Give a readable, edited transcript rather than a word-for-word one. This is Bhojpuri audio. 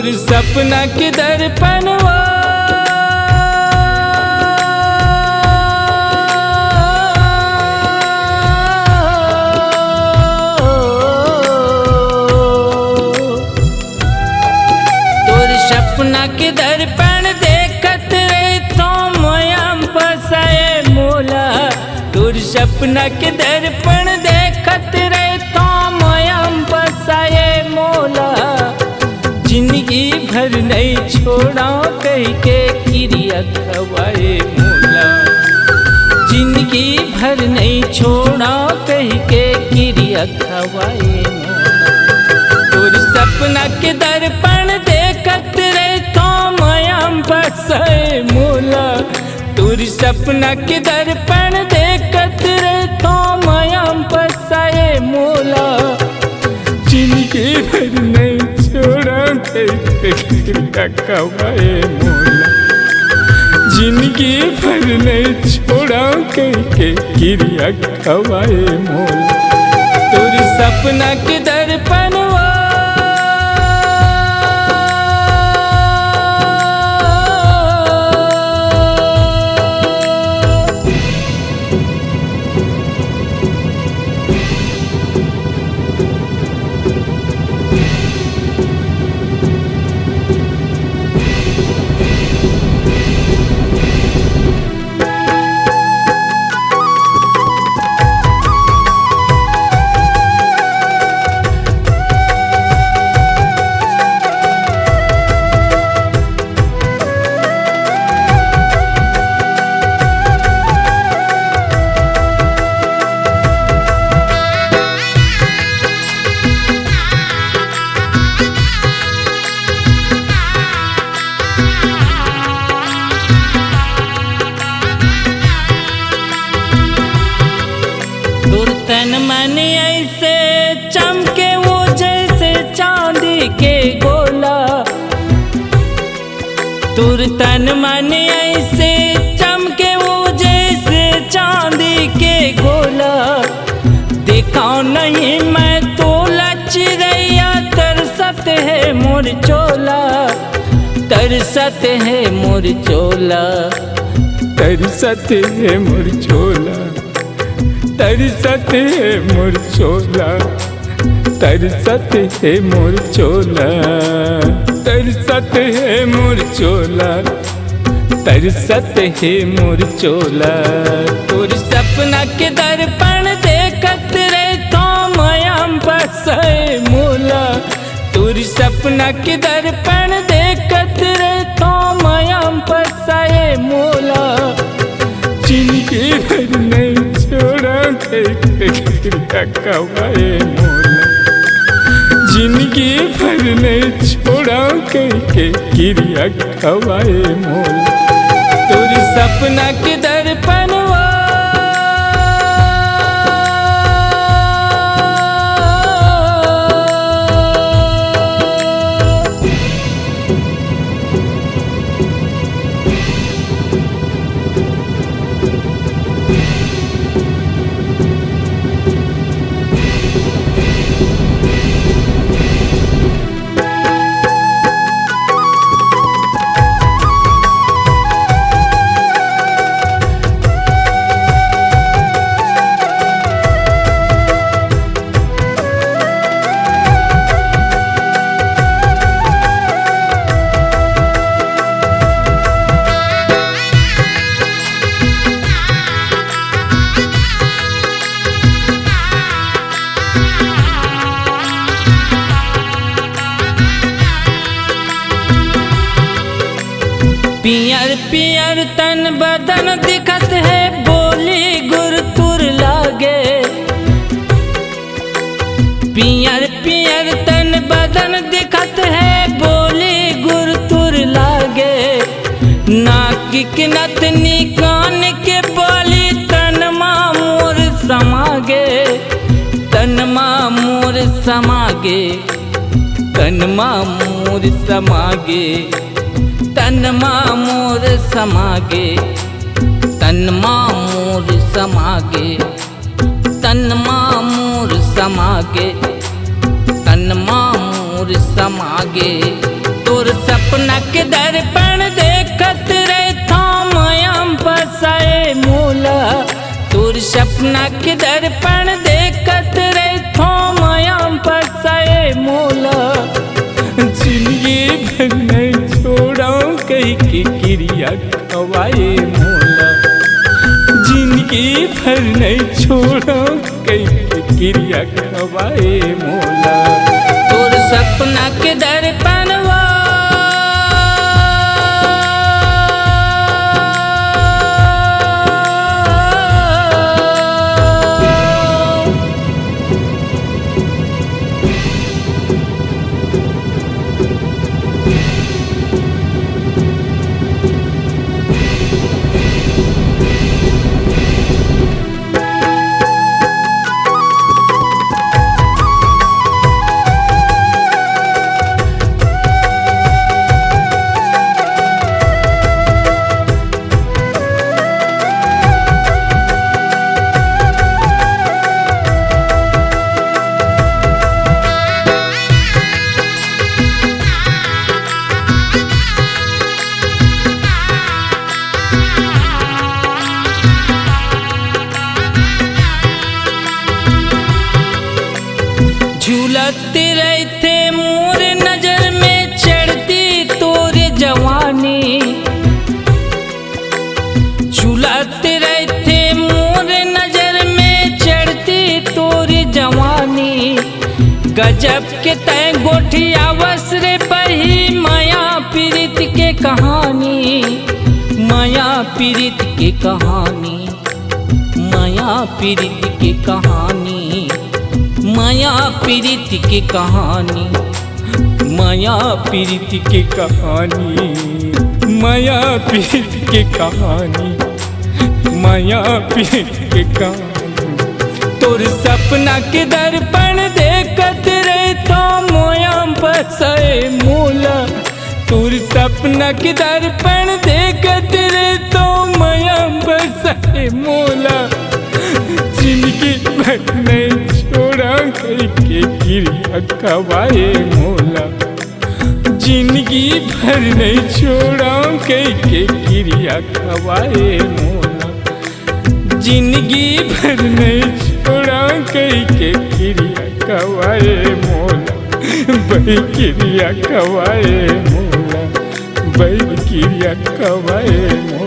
तोर सपना के दर्पणवा सपना के दर्पण देखत रे तो मोयम पसाए मोला। तोर सपना के दर्पण देखत रे तो मोयम पसाए मोला। जिंदगी भर नहीं छोड़ा कह के क्रिया खवाए मोला। जिंदगी भर नहीं छोड़ा कह के क्रिया खवाए मोला। तोर सपना के दर्पण देखत रे तो मयम बसाए मोला। तोर सपना के दर्पण देखत रे तो मयम बसाए मोला। जिंदगी भर नहीं छोड़ा क्रिया खवाए मोला। जिंदगी भर नहीं छोड़ा क्रिया खवाए मोला। तोर सपना के दर्पण तन मन ऐसे चमके वो जैसे चांदी के गोला। तोर तन मन ऐसे चमके वो जैसे चांदी के गोला। देखा नहीं मैं तो चिड़ैया तरसत है मोर चोला। तरसत है मोर चोला। तरसत है मोर चोला। तरसत है मोर चोला। तरसत है मोर चोला। तरसत है मोर चोला। तरसत है मोर चोला। तोर सपना के दर्पण देखत रे तो मयम बसाए मोला। तोर सपना के दर्पण देखत रे तो मयम बसाए मोला। जिंदगी भर नहीं छोड़ा क्रिया खवाए मोला। जिंदगी भर नहीं छोड़ा क्रिया खवाए मोला। तोर सपना के दर्पणवा पियर पियर तन बदन दिखत है बोली गुरतुर लागे। पियर पियर तन बदन दिखत है बोली गुरतुर लागे। नाक के नथनी कान के बाली तन मोर समागे। तन मोर समागे। तन मोर समागे। तन मोर समागे। तन मोर समागे। तन मोर समागे। तन मोर समागे। तो तोर सपना के दर्पण देखत रहे था मायाम बसाए मोला। तोर सपना के दर्पण देखत रहे था मायाम बसाए मोला। जिंदगी भर नहीं छोड़ा कहीं की क्रिया खवाए मोला। जिंदगी भर नहीं छोड़ा कहीं की क्रिया खवाए मोला। तोर सपना के दर्पण झूलते रहते मोर नजर में चढ़ती तोरे जवानी। झूलते रहते मोर नजर में चढ़ती तोरे जवानी। गजब के तय गोठिया वस्त्र पर ही माया पीड़ित के कहानी। माया पीड़ित के कहानी, माया पीड़ित के कहानी, माया पीड़ित की कहानी, माया पीड़ित की कहानी, माया पीड़ित की कहानी, माया पीड़ित की कहानी। तोर सपना के दर्पण देखत रहे तो मोयाम बसाए मोला। तोर सपना के दर्पण देखत रहे तो मोयाम बसाए मोला। जिंदगी भर नहीं छोड़ा कहीं के क्रिया खवाए मोला। जिंदगी भर नहीं छोड़ा कहीं के क्रिया खवाए मोला। जिंदगी भर नहीं छोड़ा कहीं के क्रिया खवाए मोला। भाई क्रिया खवाए मोला, भाई क्रिया खवाए मोला।